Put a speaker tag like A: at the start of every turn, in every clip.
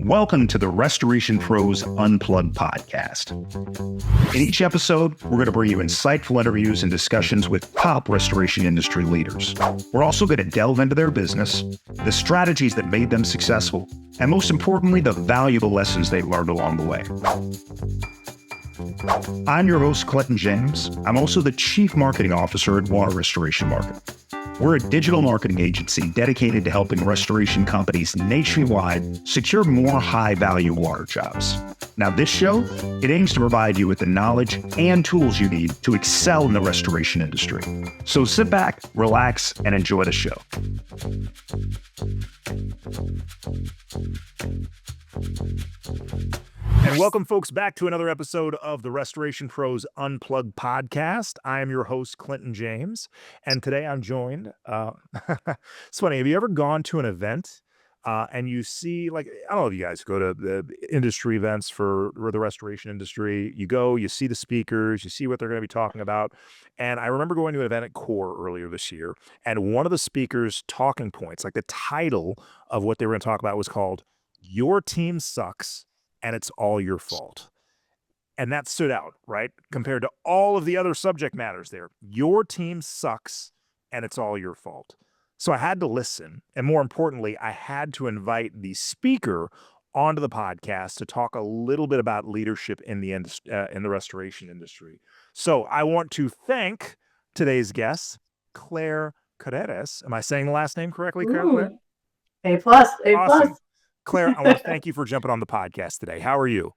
A: Welcome to the Restoration Pros Unplugged podcast. In each episode, we're going to bring you insightful interviews and discussions with top restoration industry leaders. We're also going to delve into their business, the strategies that made them successful, and most importantly, the valuable lessons they've learned along the way. I'm your host, Clinton James. I'm also the Chief Marketing Officer at Water Restoration Market. We're a digital marketing agency dedicated to helping restoration companies nationwide secure more high-value water jobs. Now, this show, it aims to provide you with the knowledge and tools you need to excel in the restoration industry. So sit back, relax, and enjoy the show. And welcome, folks, back to another episode of the Restoration Pros Unplugged podcast. I am your host, Clinton James, and today I'm joined. It's funny, have you ever gone to an event and you see, like, I don't know if you guys go to the industry events for the restoration industry. You go, you see the speakers, you see what they're going to be talking about. And I remember going to an event at Core earlier this year, and one of the speakers' talking points, like the title of what they were going to talk about, was called "Your Team Sucks and It's All Your Fault." And that stood out, right? Compared to all of the other subject matters there. Your team sucks and it's all your fault. So I had to listen. And more importantly, I had to invite the speaker onto the podcast to talk a little bit about leadership in the restoration industry. So I want to thank today's guest, Claire Carreras. Am I saying the last name correctly, Claire?
B: A plus, A
A: Awesome.
B: plus.
A: Claire, I want to thank you for jumping on the podcast today. How are you?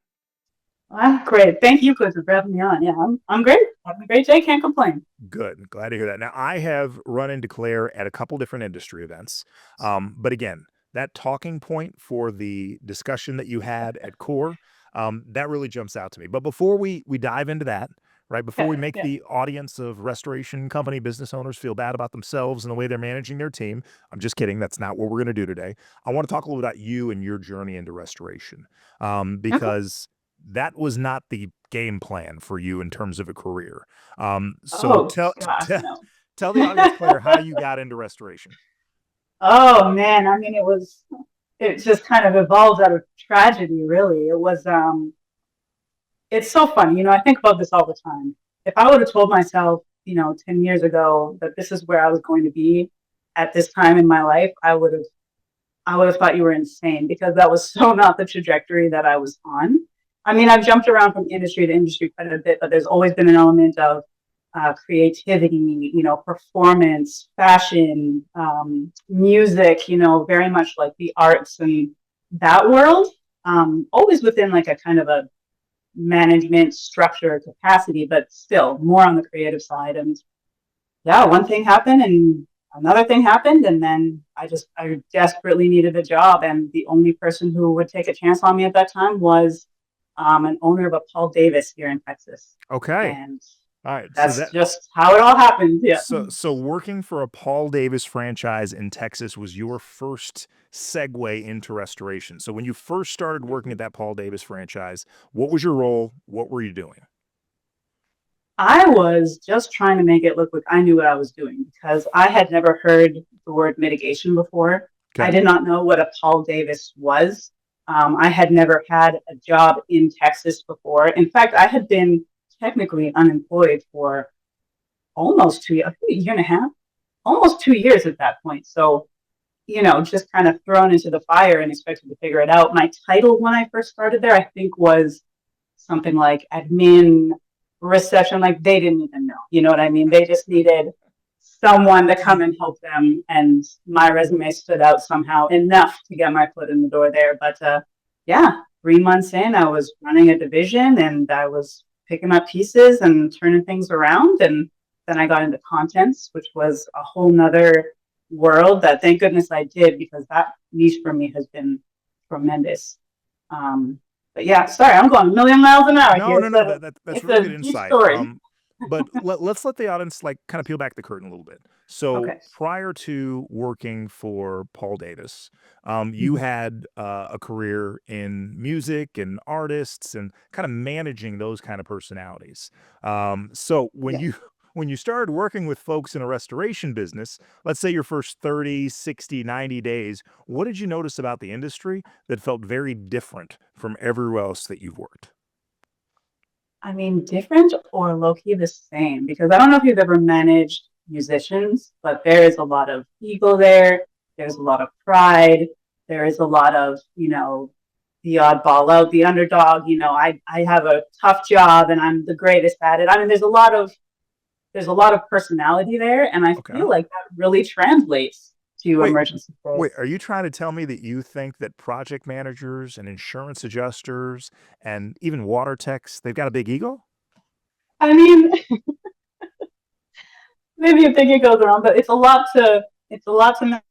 B: I'm great. Thank you, Cliff, for having me on. Yeah, I'm great. Having a great day. Can't complain.
A: Good. Glad to hear that. Now, I have run into Claire at a couple different industry events. But again, that talking point for the discussion that you had at Core, that really jumps out to me. But before we dive into that, right, before we make the audience of restoration company business owners feel bad about themselves and the way they're managing their team, I'm just kidding. That's not what we're going to do today. I want to talk a little about you and your journey into restoration, because that was not the game plan for you in terms of a career. Tell the audience, Claire, how you got into restoration.
B: Oh man, I mean, it just kind of evolved out of tragedy, really. It's so funny, I think about this all the time. If I would have told myself, 10 years ago that this is where I was going to be at this time in my life, I would have thought you were insane, because that was so not the trajectory that I was on. I mean, I've jumped around from industry to industry quite a bit, but there's always been an element of creativity, performance, fashion, music, very much like the arts and that world, always within like a kind of a management structure capacity, but still more on the creative side. And yeah, one thing happened and another thing happened, and then I desperately needed a job, and the only person who would take a chance on me at that time was an owner of a Paul Davis here in Texas.
A: Okay.
B: And
A: all right.
B: That's just how it all happened. Yeah.
A: So working for a Paul Davis franchise in Texas was your first segue into restoration. So when you first started working at that Paul Davis franchise, what was your role? What were you doing?
B: I was just trying to make it look like I knew what I was doing, because I had never heard the word mitigation before. Okay. I did not know what a Paul Davis was. I had never had a job in Texas before. In fact, I had been technically unemployed for almost 2 years, a year and a half, almost 2 years at that point. So, just kind of thrown into the fire and expected to figure it out. My title when I first started there, I think, was something like admin, reception. Like, they didn't even know, you know what I mean? They just needed someone to come and help them, and my resume stood out somehow enough to get my foot in the door there. But 3 months in, I was running a division, and I was picking up pieces and turning things around. And then I got into contents, which was a whole nother world that, thank goodness I did, because that niche for me has been tremendous. But yeah, sorry, I'm going a million miles an hour.
A: No, that's really good insight. But let's let the audience kind of peel back the curtain a little bit. So prior to working for Paul Davis, you had a career in music and artists and kind of managing those kind of personalities. So when when you started working with folks in a restoration business, let's say your first 30, 60, 90 days, what did you notice about the industry that felt very different from everywhere else that you've worked?
B: I mean, different or low-key the same, because I don't know if you've ever managed musicians, but there is a lot of ego there. There's a lot of pride. There is a lot of, the oddball out, the underdog. I have a tough job and I'm the greatest at it. I mean, there's a lot of personality there, and I
A: Okay.
B: feel like that really translates to
A: Wait,
B: emergency
A: wait,
B: service.
A: are you trying to tell me that you think that project managers and insurance adjusters and even water techs, they've got a big ego?
B: I mean, maybe you think it goes around, but it's a lot to manage.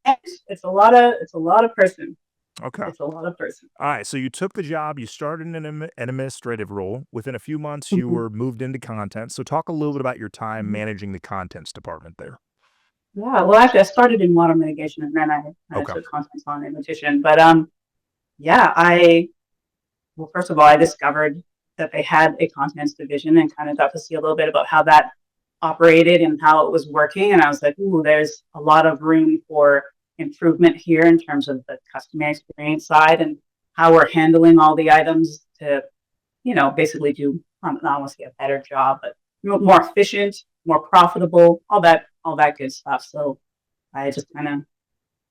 B: It's a lot of person.
A: Okay.
B: It's a lot of person.
A: All right. So you took the job, you started in an administrative role. Within a few months, you
B: Mhm,
A: were moved into content. So talk a little bit about your time
B: mhm.
A: managing the contents department there.
B: Yeah, well, actually, I started in water mitigation, and then I kind of
A: Okay.
B: took contents on in addition. But yeah, well, first of all, I discovered that they had a contents division and kind of got to see a little bit about how that operated and how it was working. And I was like, ooh, there's a lot of room for improvement here in terms of the customer experience side and how we're handling all the items to, basically do, not want to say a better job, but more efficient, more profitable, all that good stuff. So I just kind of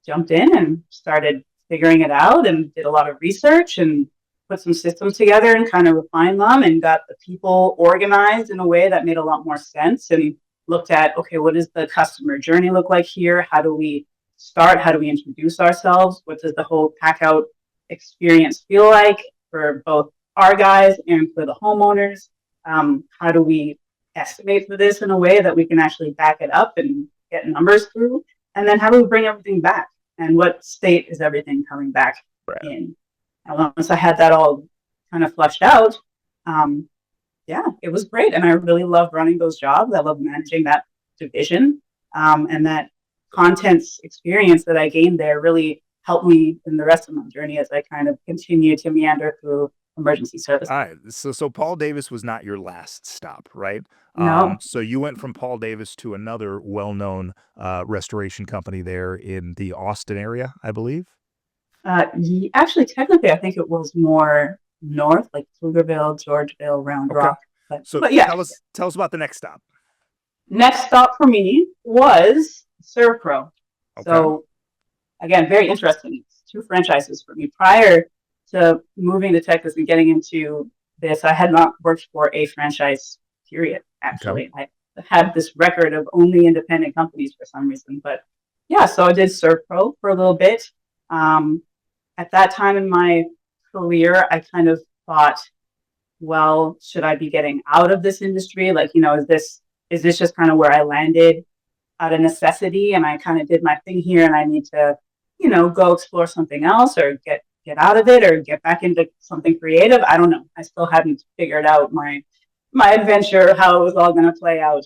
B: jumped in and started figuring it out and did a lot of research and put some systems together and kind of refined them and got the people organized in a way that made a lot more sense and looked at, okay, what does the customer journey look like here? How do we start? How do we introduce ourselves? What does the whole pack out experience feel like for both our guys and for the homeowners? How do we estimate for this in a way that we can actually back it up and get numbers through? And then how do we bring everything back? And what state is everything coming back
A: Right.
B: in? And once I had that all kind of fleshed out, um, yeah, it was great. And I really loved running those jobs. I love managing that division. And that contents experience that I gained there really helped me in the rest of my journey as I kind of continue to meander through emergency
A: All
B: services.
A: right. So Paul Davis was not your last stop, right?
B: No,
A: So you went from Paul Davis to another well-known restoration company there in the Austin area, I believe.
B: actually, technically, I think it was more north, like Pflugerville, Georgeville, Round
A: Okay.
B: Rock. But
A: So
B: but yeah,
A: tell us about the next stop.
B: next stop for me was Servpro.
A: Okay.
B: So again, very interesting. It's two franchises for me. Prior to moving to Texas and getting into this, I had not worked for a franchise period.
A: Okay.
B: Actually, I had this record of only independent companies for some reason. But yeah, so I did Servpro for a little bit. Um, at that time in my career, I kind of thought, well, should I be getting out of this industry? Like, is this just kind of where I landed out of necessity and I kind of did my thing here and I need to, go explore something else or get out of it or get back into something creative. I don't know. I still hadn't figured out my adventure, how it was all going to play out.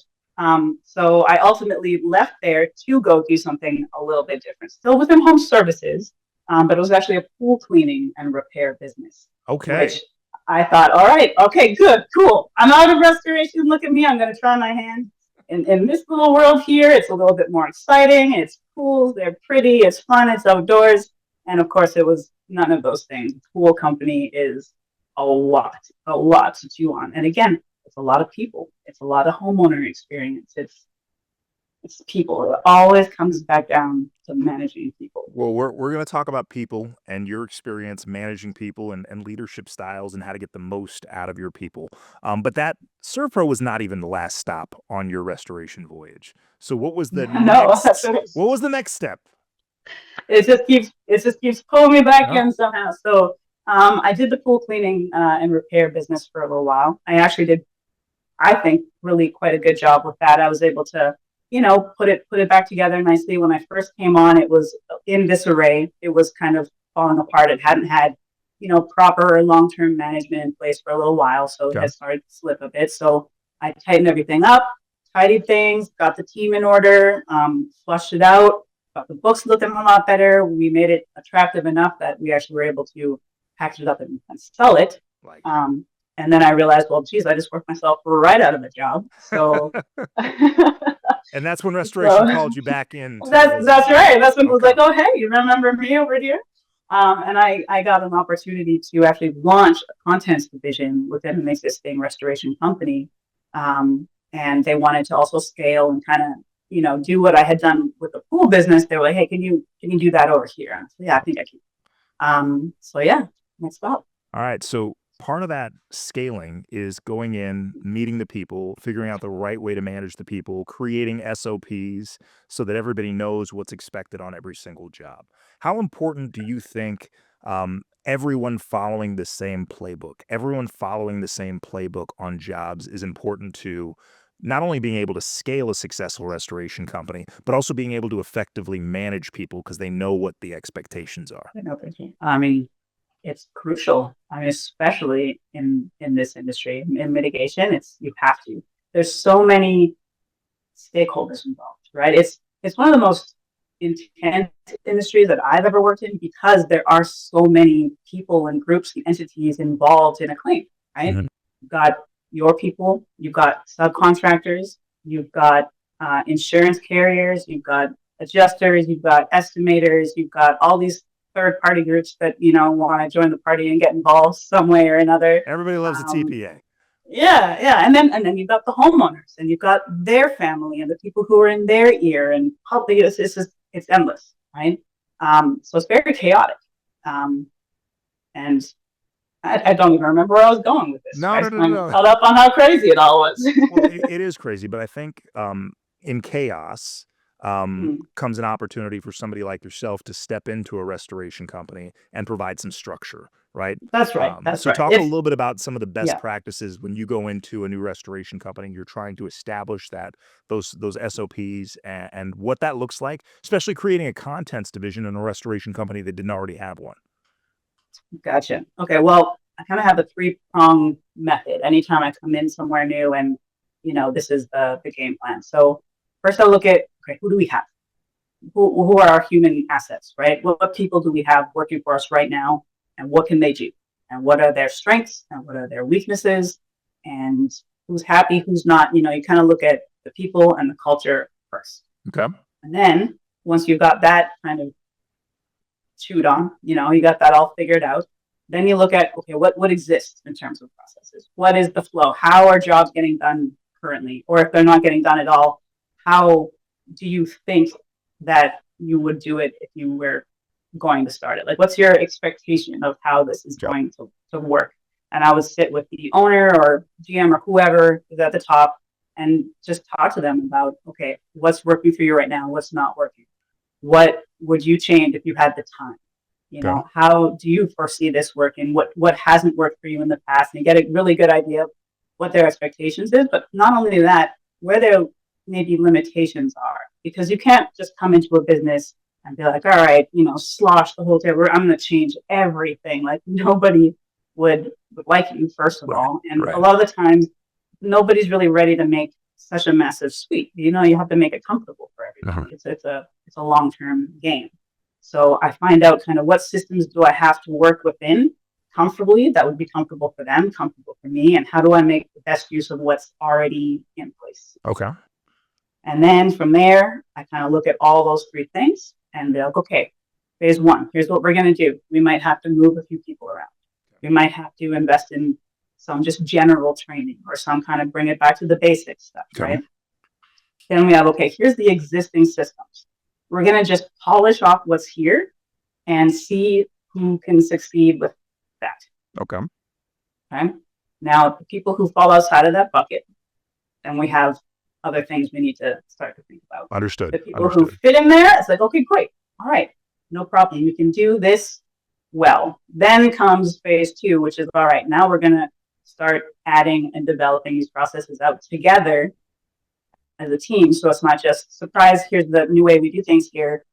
B: So I ultimately left there to go do something a little bit different, still within home services, but it was actually a pool cleaning and repair business,
A: Okay.
B: which I thought, all right, okay, good, cool. I'm out of restoration. Look at me. I'm going to try my hand in this little world here. It's a little bit more exciting. It's cool. They're pretty. It's fun. It's outdoors. And of course, it was none of those things. Pool company is a lot to chew on. And again, it's a lot of people. It's a lot of homeowner experience. It's people. It always comes back down to managing people.
A: Well, we're going to talk about people and your experience managing people and leadership styles and how to get the most out of your people. But that Servpro was not even the last stop on your restoration voyage. So
B: No, that's what
A: what was the next step?
B: it just keeps pulling me back
A: No?
B: in somehow. So I did the pool cleaning and repair business for a little while. I actually did, I think, really quite a good job with that. I was able to, put it back together nicely. When I first came on, it was in disarray. It was kind of falling apart. It hadn't had, proper long-term management in place for a little while, so it
A: Okay.
B: had started to slip a bit. So I tightened everything up, tidied things, got the team in order, flushed it out, got the books looking a lot better. We made it attractive enough that we actually were able to package it up and sell it.
A: Like,
B: Um, And then I realized, well, geez, I just worked myself right out of a job. So,
A: And that's when Restoration
B: so
A: called you back in.
B: that's right. That's when it was
A: Okay.
B: like, oh, hey, you remember me over here? And I got an opportunity to actually launch a contents division within an existing restoration company. And they wanted to also scale and kind of, do what I had done with the pool business. They were like, hey, can you do that over here? And I said, yeah, I think I can. So yeah, next stop.
A: All right. So part of that scaling is going in, meeting the people, figuring out the right way to manage the people, creating SOPs so that everybody knows what's expected on every single job. How important do you think everyone following the same playbook, everyone following the same playbook on jobs is important to not only being able to scale a successful restoration company, but also being able to effectively manage people because they know what the expectations are?
B: I mean, it's crucial. I mean, especially in this industry, in mitigation, you have to. There's so many stakeholders involved, right? It's one of the most intense industries that I've ever worked in because there are so many people and groups and entities involved in a claim, right?
A: Mhm.
B: You've got your people, you've got subcontractors, you've got insurance carriers, you've got adjusters, you've got estimators, you've got all these third party groups that want to join the party and get involved some way or another.
A: Everybody loves a TPA.
B: Yeah, and then you've got the homeowners, and you've got their family, and the people who are in their ear, and probably it's endless, right? So it's very chaotic, and I don't even remember where I was going with this.
A: No,
B: I'm
A: no.
B: caught up on how crazy it all was.
A: Well, it is crazy, but I think in chaos comes an opportunity for somebody like yourself to step into a restoration company and provide some structure, right?
B: That's right. That's
A: So
B: right.
A: talk a little bit about some of the best
B: Yeah.
A: practices when you go into a new restoration company and you're trying to establish those SOPs and what that looks like, especially creating a contents division in a restoration company that didn't already have one.
B: Gotcha. Okay, well, I kind of have a three-prong method anytime I come in somewhere new and, this is the game plan. So first I'll look at, okay, who do we have? Who are our human assets, right? What people do we have working for us right now, and what can they do? And what are their strengths and what are their weaknesses? And who's happy, who's not? You kind of look at the people and the culture first.
A: Okay.
B: And then once you've got that kind of chewed on, you got that all figured out, then you look at, okay, what exists in terms of processes? What is the flow? How are jobs getting done currently? Or if they're not getting done at all, how do you think that you would do it if you were going to start it? Like, what's your expectation of how this is going to work? And I would sit with the owner or GM or whoever is at the top and just talk to them about, okay, what's working for you right now? What's not working? What would you change if you had the time? How do you foresee this working? What hasn't worked for you in the past? And you get a really good idea of what their expectations is, but not only that, where their maybe limitations are, because you can't just come into a business and be like, all right, slosh the whole thing. I'm going to change everything. Like nobody would like you, first of all. And a lot of the times, nobody's really ready to make such a massive sweep. You have to make it comfortable for everybody. It's a long-term game. So I find out kind of what systems do I have to work within comfortably that would be comfortable for them, comfortable for me, and how do I make the best use of what's already in place?
A: Okay.
B: And then from there, I kind of look at all those three things and be like, okay, phase one, here's what we're going to do. We might have to move a few people around. We might have to invest in some just general training or some kind of bring it back to the basic stuff, right? Then we have, okay, here's the existing systems. We're going to just polish off what's here and see who can succeed with that.
A: Okay.
B: Now, the people who fall outside of that bucket, then we have other things we need to start to think about.
A: Understood.
B: The people who fit in there, it's like, okay, great. All right, no problem. You can do this well. Then comes phase two, which is, all right, now we're going to start adding and developing these processes out together as a team. So it's not just surprise, here's the new way we do things here.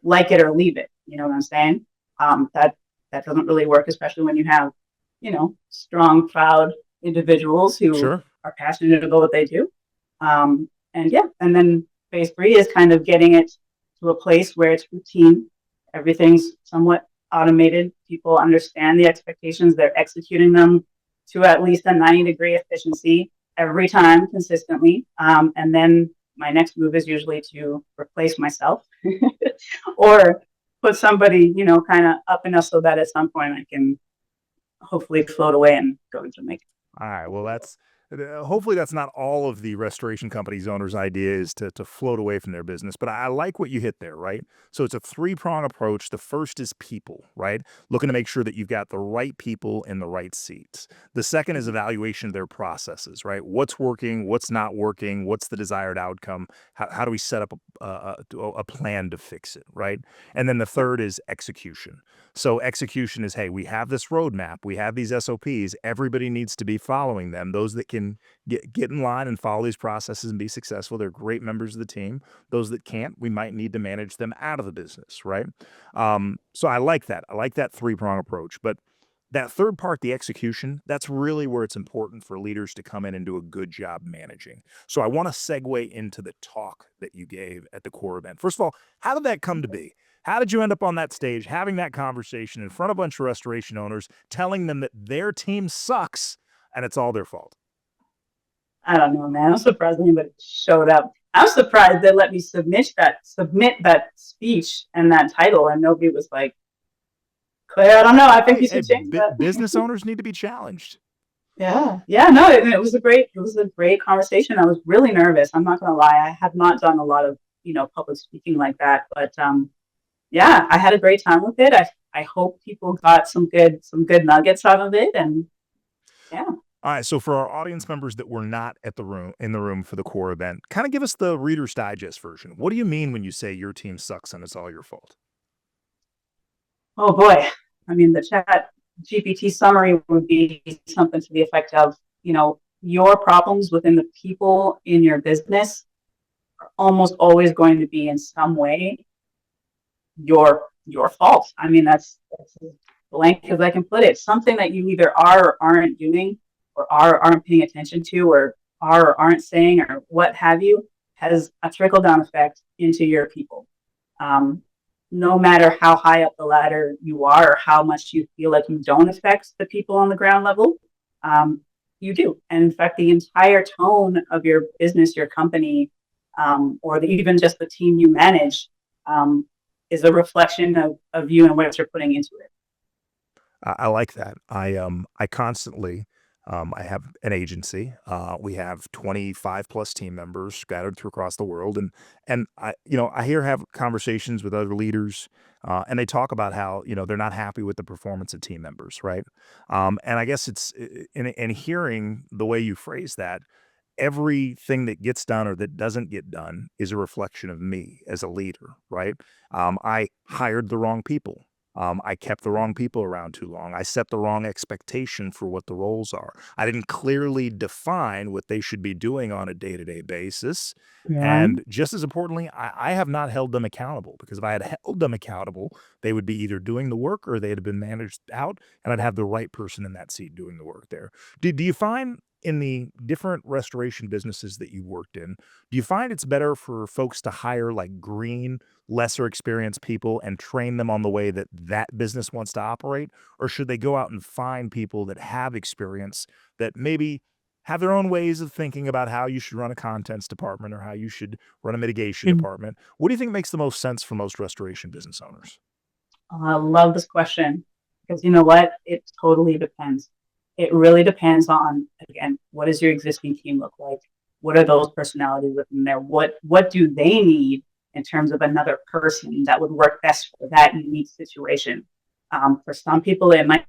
B: Like it or leave it. You know what I'm saying? That doesn't really work, especially when you have, strong, proud individuals who are passionate about what they do. And then phase three is kind of getting it to a place where it's routine. Everything's somewhat automated. People understand the expectations. They're executing them to at least a 90-degree efficiency every time consistently. And then my next move is usually to replace myself or put somebody, kind of up enough so that at some point I can hopefully float away and go to Jamaica.
A: All right. Well, that's hopefully that's not all of the restoration companies owners' idea is to float away from their business. But I like what you hit there, right? So it's a three-prong approach. The first is people, right? Looking to make sure that you've got the right people in the right seats. The second is evaluation of their processes, right? What's working, what's not working, what's the desired outcome? How do we set up a plan to fix it, right? And then the third is execution. So execution is, hey, we have this roadmap, we have these SOPs, everybody needs to be following them. Those that can get in line and follow these processes and be successful, they're great members of the team. Those that can't, we might need to manage them out of the business, right? So I like that. I like that three-prong approach. But that third part, the execution, that's really where it's important for leaders to come in and do a good job managing. So I want to segue into the talk that you gave at the core event. First of all, how did that come to be? How did you end up on that stage having that conversation in front of a bunch of restoration owners, telling them that their team sucks and it's all their fault?
B: I don't know, man. I'm surprised anybody showed up. I'm surprised they let me submit that speech and that title, and nobody was like, Claire, I don't know. I think you should change that.
A: Business owners need to be challenged.
B: Yeah. No, it was a great conversation. I was really nervous. I'm not gonna lie. I have not done a lot of, public speaking like that, but yeah, I had a great time with it. I hope people got some good nuggets out of it, and yeah.
A: All right, so for our audience members that were not in the room for the core event, kind of give us the Reader's Digest version. What do you mean when you say your team sucks and it's all your fault?
B: Oh boy. I mean, the chat GPT summary would be something to the effect of, your problems within the people in your business are almost always going to be in some way your fault. I mean, that's as blank as I can put it. Something that you either are or aren't doing, or aren't paying attention to, or are or aren't saying, or what have you, has a trickle down effect into your people. No matter how high up the ladder you are, or how much you feel like you don't affect the people on the ground level, you do. And in fact, the entire tone of your business, your company, or even just the team you manage, is a reflection of you and what you're putting into it.
A: I like that. I constantly, I have an agency. We have 25 plus team members scattered through across the world, and I have conversations with other leaders, and they talk about how they're not happy with the performance of team members, right? And I guess it's in hearing the way you phrase that, everything that gets done or that doesn't get done is a reflection of me as a leader, right? I hired the wrong people. I kept the wrong people around too long. I set the wrong expectation for what the roles are. I didn't clearly define what they should be doing on a day-to-day basis.
B: Yeah.
A: And just as importantly, I have not held them accountable, because if I had held them accountable, they would be either doing the work or they'd have been managed out, and I'd have the right person in that seat doing the work there. Do you find in the different restoration businesses that you worked in, do you find it's better for folks to hire like green, lesser experienced people and train them on the way that that business wants to operate? Or should they go out and find people that have experience, that maybe have their own ways of thinking about how you should run a contents department or how you should run a mitigation department? What do you think makes the most sense for most restoration business owners?
B: I love this question, because you know what? It totally depends. It really depends on, again, what does your existing team look like? What are those personalities within there? What do they need in terms of another person that would work best for that unique situation? For some people, it might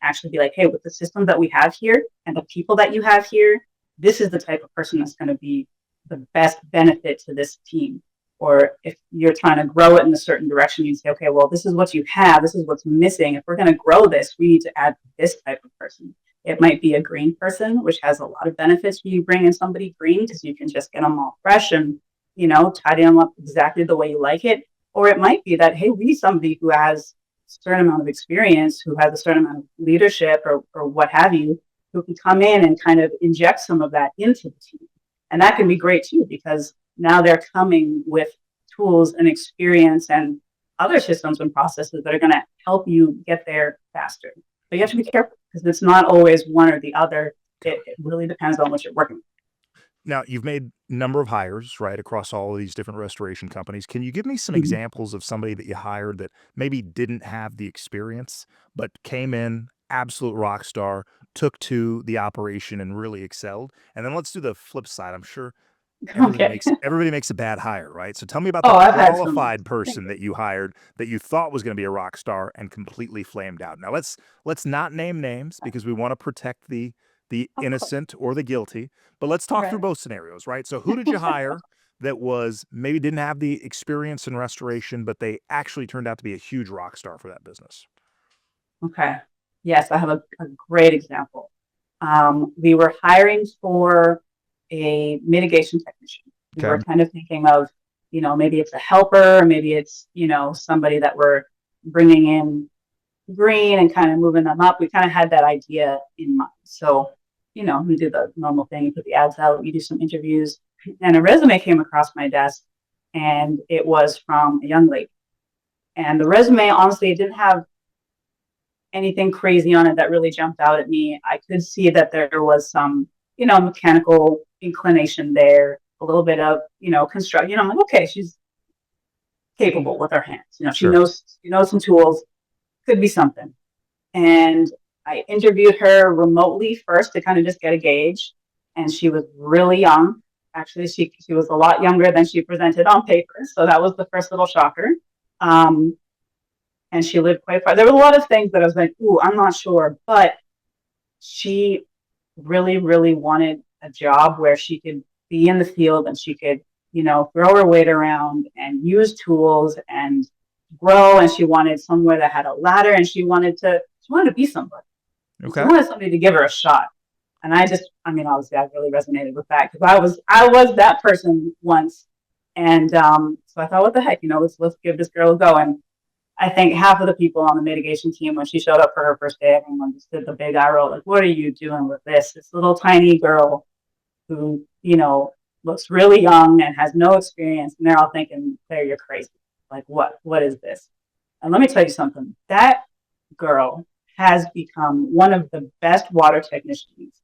B: actually be like, hey, with the systems that we have here and the people that you have here, this is the type of person that's going to be the best benefit to this team. Or if you're trying to grow it in a certain direction, you say, okay, well, this is what you have. This is what's missing. If we're going to grow this, we need to add this type of person. It might be a green person, which has a lot of benefits when you bring in somebody green, because you can just get them all fresh and, tidy them up exactly the way you like it. Or it might be that, hey, we need somebody who has a certain amount of experience, who has a certain amount of leadership or what have you, who can come in and kind of inject some of that into the team. And that can be great too, because now they're coming with tools and experience and other systems and processes that are going to help you get there faster. But you have to be careful because it's not always one or the other. It really depends on what you're working with.
A: Now, you've made a number of hires, right, across all of these different restoration companies. Can you give me some
B: Mhm.
A: examples of somebody that you hired that maybe didn't have the experience, but came in, absolute rock star, took to the operation and really excelled? And then let's do the flip side. I'm sure
B: Okay.
A: everybody makes a bad hire, right? So tell me about the
B: Oh, I've had some.
A: qualified
B: Thank
A: person
B: you.
A: that you hired that you thought was going to be a rock star and completely flamed out. Now let's not name names because we want to protect the
B: Of course.
A: innocent or the guilty, but let's talk through
B: Right.
A: both scenarios, right? So who did you hire that was maybe didn't have the experience in restoration, but they actually turned out to be a huge rock star for that business?
B: Okay. Yes, I have a great example. We were hiring for a mitigation technician. We
A: Okay.
B: were kind of thinking of, maybe it's a helper, maybe it's, somebody that we're bringing in green and kind of moving them up. We kind of had that idea in mind. So, we did the normal thing, you put the ads out, you do some interviews, and a resume came across my desk, and it was from a young lady. And the resume, honestly, it didn't have anything crazy on it that really jumped out at me. I could see that there was some, mechanical inclination there, a little bit of, construct. I'm like, okay, she's capable with her hands. She
A: Sure.
B: knows some tools. Could be something. And I interviewed her remotely first to kind of just get a gauge. And she was really young. Actually, she was a lot younger than she presented on paper. So that was the first little shocker. Um, and she lived quite far. There were a lot of things that I was like, ooh, I'm not sure. But she really, really wanted a job where she could be in the field and she could, throw her weight around and use tools and grow. And she wanted somewhere that had a ladder and she wanted to be somebody. And she
A: Okay.
B: wanted somebody to give her a shot. And obviously I really resonated with that because I was that person once. And so I thought, what the heck, let's give this girl a go. And I think half of the people on the mitigation team, when she showed up for her first day, everyone just did the big eye roll, like, what are you doing with this? This little tiny girl who, looks really young and has no experience. And they're all thinking, Claire, you're crazy. Like, what is this? And let me tell you something. That girl has become one of the best water technicians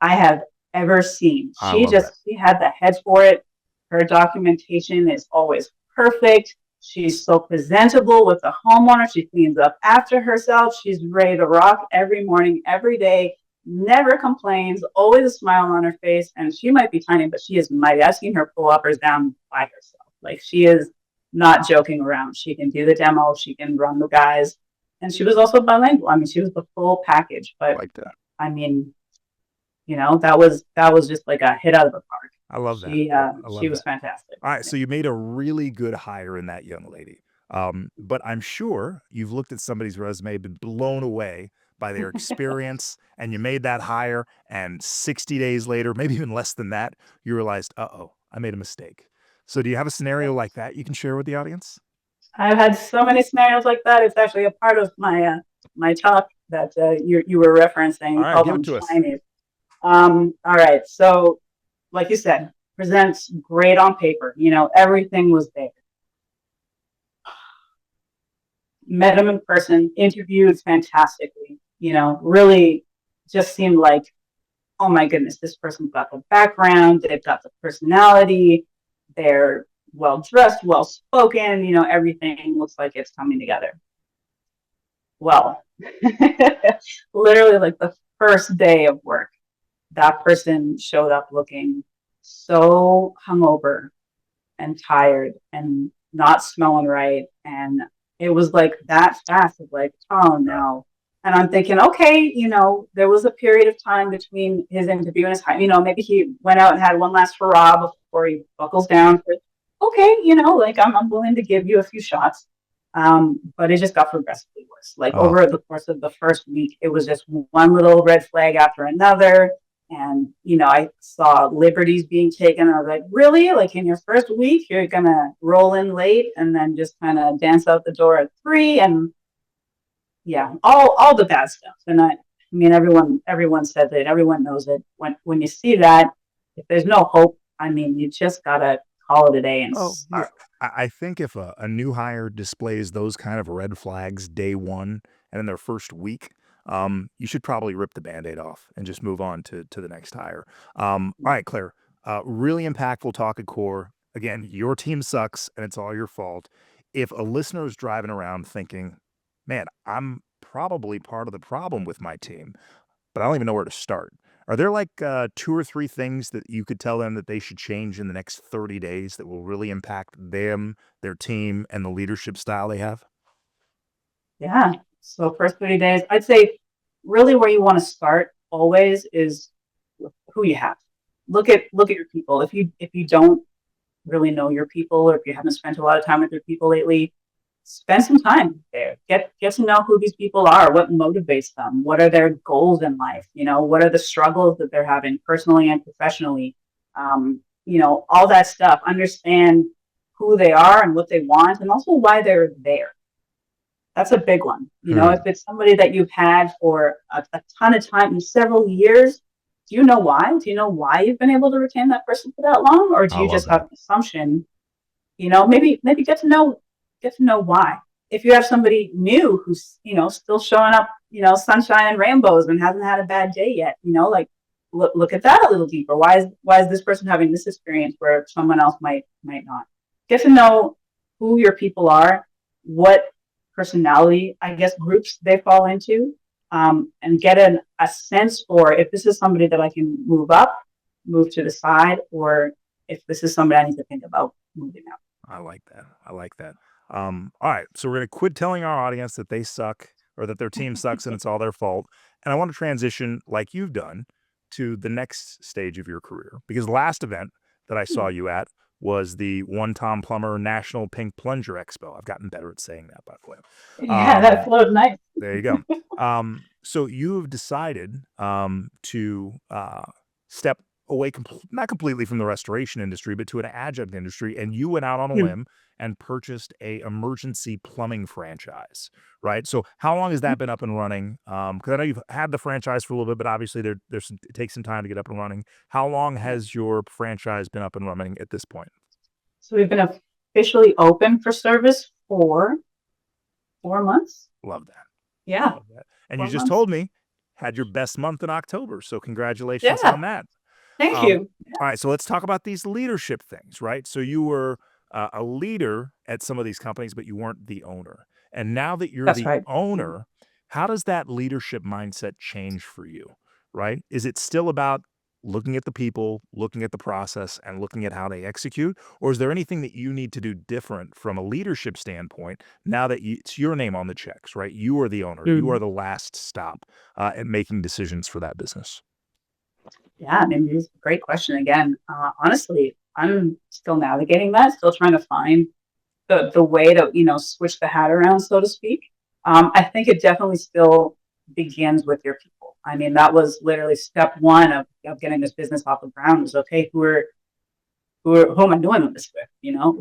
B: I have ever seen.
A: I
B: She
A: love that.
B: just, she had the head for it. Her documentation is always perfect. She's so presentable with the homeowner. She cleans up after herself. She's ready to rock every morning, every day, never complains, always a smile on her face. And she might be tiny, but she is mighty. I've seen her pull uppers down by herself. Like she is not joking around. She can do the demo, she can run the guys. And she was also bilingual. She was the full package.
A: I
B: But
A: like that.
B: I mean, that was just like a hit out of the park.
A: I love that.
B: She
A: I
B: she
A: love
B: was
A: that.
B: fantastic.
A: All right,
B: Yeah.
A: so you made a really good hire in that young lady. But I'm sure you've looked at somebody's resume, been blown away by their experience, and you made that hire, and 60 days later, maybe even less than that, you realized, uh-oh, I made a mistake. So do you have a scenario like that you can share with the audience?
B: I've had so many scenarios like that. It's actually a part of my talk that you were referencing.
A: All
B: We
A: right,
B: call
A: give it
B: them
A: to us.
B: shinies. All right. So, like you said, presents great on paper. Everything was there. Met him in person, interviewed fantastically. Really just seemed like, oh my goodness, this person's got the background, they've got the personality, they're well dressed, well spoken. Everything looks like it's coming together. Well, literally, like the first day of work, that person showed up looking so hungover and tired and not smelling right. And it was like that fast of like, oh no. And I'm thinking, okay, there was a period of time between his interview and his time. Maybe he went out and had one last hurrah before he buckles down. Okay, like I'm willing to give you a few shots. But it just got progressively worse. Like
A: Oh,
B: over the course of the first week, it was just one little red flag after another. And, I saw liberties being taken. I was like, really? Like in your first week, you're going to roll in late and then just kind of dance out the door at 3. And yeah, all the bad stuff. And everyone says it. Everyone knows it. When you see that, if there's no hope, you just got to call it a day. And
A: oh, I think if a new hire displays those kind of red flags day one and in their first week, you should probably rip the Band-Aid off and just move on to the next hire. All right, Claire, really impactful talk at core. Again, your team sucks and it's all your fault. If a listener is driving around thinking, man, I'm probably part of the problem with my team, but I don't even know where to start. Are there like 2 or 3 things that you could tell them that they should change in the next 30 days that will really impact them, their team, and the leadership style they have?
B: Yeah. So first 30 days, I'd say really where you want to start always is with who you have. Look at your people. If you don't really know your people, or if you haven't spent a lot of time with your people lately, spend some time there. Get to know who these people are, what motivates them, what are their goals in life, what are the struggles that they're having personally and professionally. All that stuff. Understand who they are and what they want, and also why they're there. That's a big one. If
A: Hmm.
B: it's somebody that you've had for a ton of time, several years, do you know why? Do you know why you've been able to retain that person for that long? Or do
A: I
B: you
A: love
B: just have
A: that.
B: an assumption? Maybe get to know why. If you have somebody new who's, still showing up, sunshine and rainbows and hasn't had a bad day yet, like look at that a little deeper. Why is this person having this experience where someone else might not? Get to know who your people are, what personality, I guess, groups they fall into, and get a sense for if this is somebody that I can move up, move to the side, or if this is somebody I need to think about moving out.
A: I like that. I like that. All right, so we're gonna quit telling our audience that they suck or that their team sucks and it's all their fault. And I want to transition, like you've done, to the next stage of your career. Because last event that I saw you at was the One Tom Plummer National Pink Plunger Expo. I've gotten better at saying that, by the way.
B: Yeah, that
A: Um,
B: flowed nice.
A: there you go. So you have decided to step away, not completely from the restoration industry, but to an adjunct industry, and you went out on a
B: Hmm.
A: limb and purchased a emergency plumbing franchise, right? So how long has that been up and running? Because I know you've had the franchise for a little bit, but obviously it takes some time to get up and running. How long
B: Yeah.
A: has your franchise been up and running at this point?
B: So we've been officially open for service for 4 months.
A: Love that.
B: Yeah,
A: Love that. And you
B: four
A: just
B: months.
A: told me had your best month in October, so congratulations on
B: Yeah,
A: that.
B: thank
A: Um,
B: you.
A: all right, so let's talk about these leadership things, right? So you were a leader at some of these companies, but you weren't the owner. And now that you're
B: That's
A: the
B: right. Mhm.
A: owner, how does that leadership mindset change for you, right? Is it still about looking at the people, looking at the process, and looking at how they execute? Or is there anything that you need to do different from a leadership standpoint now that it's your name on the checks, right? You are the owner, you are
B: Mhm.
A: the last stop at making decisions for that business?
B: Yeah, I mean, it's a great question again. Honestly, I'm still navigating that, still trying to find the way to switch the hat around, so to speak. I think it definitely still begins with your people. I mean, that was literally step one of getting this business off the ground. Was okay, who am I doing this with?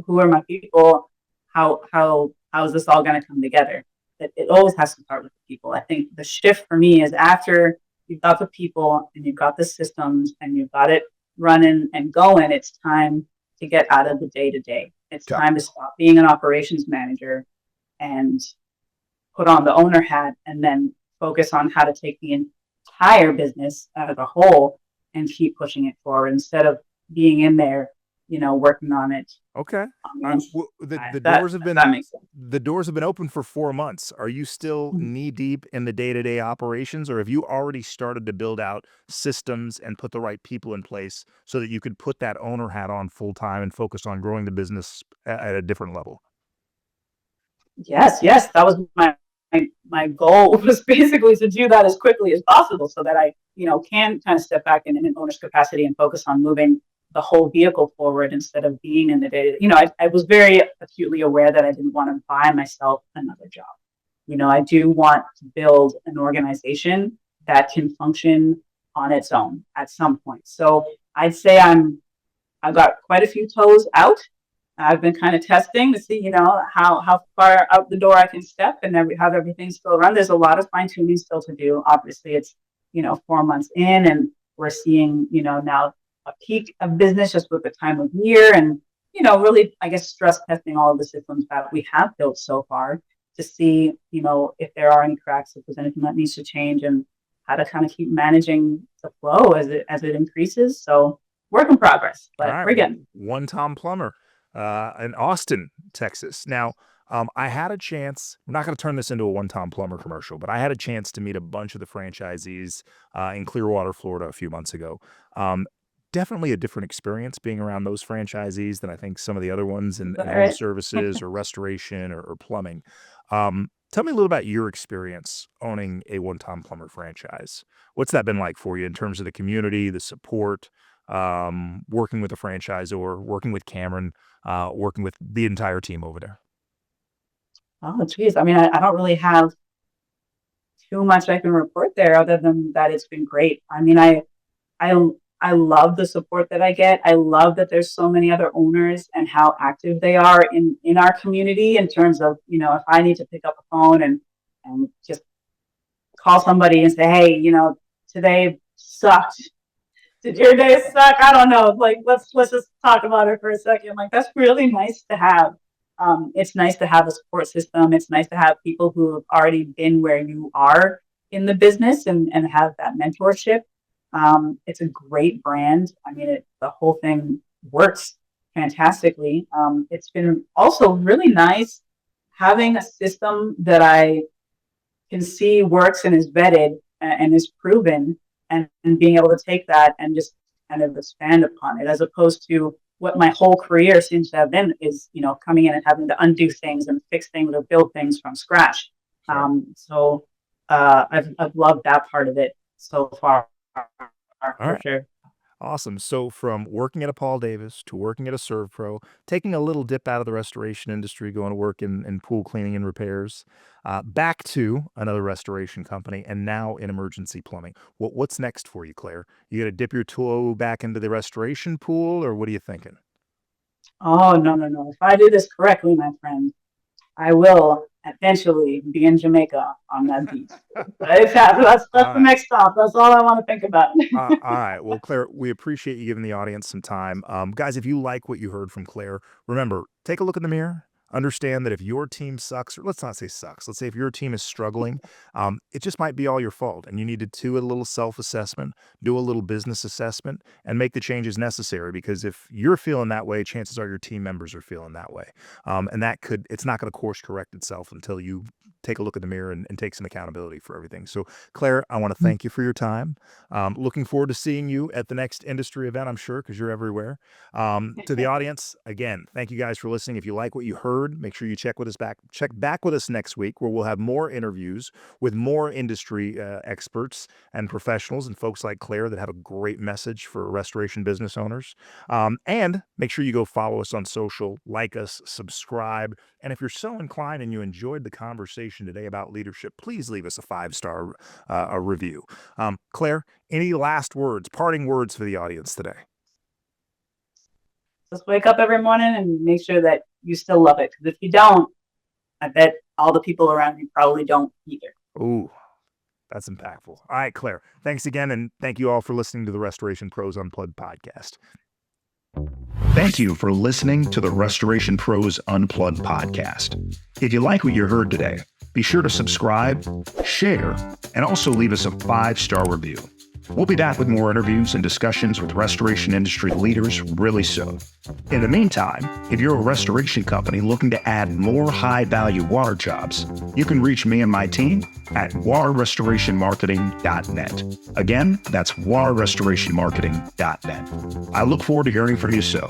B: Who are my people? How is this all going to come together? It always has to start with the people. I think the shift for me is after you've got the people and you've got the systems and you've got it running and going, it's time to get out of the day to day. It's
A: Okay.
B: time to stop being an operations manager and put on the owner hat and then focus on how to take the entire business as a whole and keep pushing it forward instead of being in there, working on it
A: Okay.
B: on the inside.
A: The
B: That
A: doors have
B: if
A: been
B: that makes sense.
A: open for 4 months. Are you still knee deep in the day-to-day operations, or have you already started to build out systems and put the right people in place so that you could put that owner hat on full time and focus on growing the business at a different level?
B: Yes, yes, that was my goal was basically to do that as quickly as possible so that I, can kind of step back in an owner's capacity and focus on moving the whole vehicle forward instead of being in the day. I was very acutely aware that I didn't want to buy myself another job. I do want to build an organization that can function on its own at some point. So I'd say I've got quite a few toes out. I've been kind of testing to see, how far out the door I can step and have everything still run. There's a lot of fine tuning still to do. Obviously, it's 4 months in, and we're seeing now a peak of business just with the time of year, and really I guess stress testing all of the systems that we have built so far. to see, if there are any cracks, if there's anything that needs to change, and how to kind of keep managing the flow as it increases. So work in progress,
A: All
B: but
A: right.
B: we're getting.
A: One Tom Plumber in Austin, Texas. Now, I had a chance, we're not going to turn this into a One Tom Plumber commercial, but I had a chance to meet a bunch of the franchisees in Clearwater, Florida a few months ago. Definitely a different experience being around those franchisees than I think some of the other ones in
B: All
A: home
B: right.
A: services or restoration or plumbing. Tell me a little about your experience owning a One Tom Plumber franchise. What's that been like for you in terms of the community, the support, working with a franchisor, working with Cameron, working with the entire team over there?
B: Oh, geez. I mean, I don't really have too much I can report there other than that it's been great. I mean, I I love the support that I get. I love that there's so many other owners and how active they are in our community in terms of, if I need to pick up a phone and just call somebody and say, hey, today sucked. Did your day suck? I don't know. Like, let's just talk about it for a second. Like, that's really nice to have. It's nice to have a support system. It's nice to have people who have already been where you are in the business and have that mentorship. It's a great brand. I mean, the whole thing works fantastically. It's been also really nice having a system that I can see works and is vetted and is proven, and being able to take that and just kind of expand upon it, as opposed to what my whole career seems to have been is, coming in and having to undo things and fix things or build things from scratch.
A: Sure.
B: So I've loved that part of it so far,
A: All
B: for
A: right.
B: sure.
A: Awesome. So from working at a Paul Davis to working at a Servpro, taking a little dip out of the restoration industry, going to work in pool cleaning and repairs, back to another restoration company, and now in emergency plumbing. What's next for you, Claire? You got to dip your toe back into the restoration pool, or what are you thinking?
B: Oh, no, no, no. If I do this correctly, my friend, I will eventually be in Jamaica on that beach. That's
A: All
B: the
A: right.
B: next stop. That's all I want to think about.
A: All right. Well, Claire, we appreciate you giving the audience some time. Guys, if you like what you heard from Claire, remember, take a look in the mirror. Understand that if your team sucks, or let's not say sucks, let's say if your team is struggling, it just might be all your fault. And you need to do a little self assessment, do a little business assessment, and make the changes necessary. Because if you're feeling that way, chances are your team members are feeling that way. And it's not going to course correct itself until you take a look in the mirror and take some accountability for everything. So, Claire, I want to thank you for your time. Looking forward to seeing you at the next industry event, I'm sure, because you're everywhere. To the audience, again, thank you guys for listening. If you like what you heard, make sure you check back with us next week, where we'll have more interviews with more industry experts and professionals and folks like Claire that have a great message for restoration business owners. And make sure you go follow us on social, like us, subscribe. And if you're so inclined and you enjoyed the conversation today about leadership, please leave us a 5-star review. Claire, any last words, parting words for the audience today?
B: Just wake up every morning and make sure that you still love it. Because if you don't, I bet all the people around you probably don't either.
A: Ooh, that's impactful. All right, Claire, thanks again. And thank you all for listening to the Restoration Pros Unplugged podcast.
C: Thank you for listening to the Restoration Pros Unplugged podcast. If you like what you heard today, be sure to subscribe, share, and also leave us a 5-star review. We'll be back with more interviews and discussions with restoration industry leaders really soon. In the meantime, if you're a restoration company looking to add more high-value water jobs, you can reach me and my team at waterrestorationmarketing.net. Again, that's waterrestorationmarketing.net. I look forward to hearing from you soon.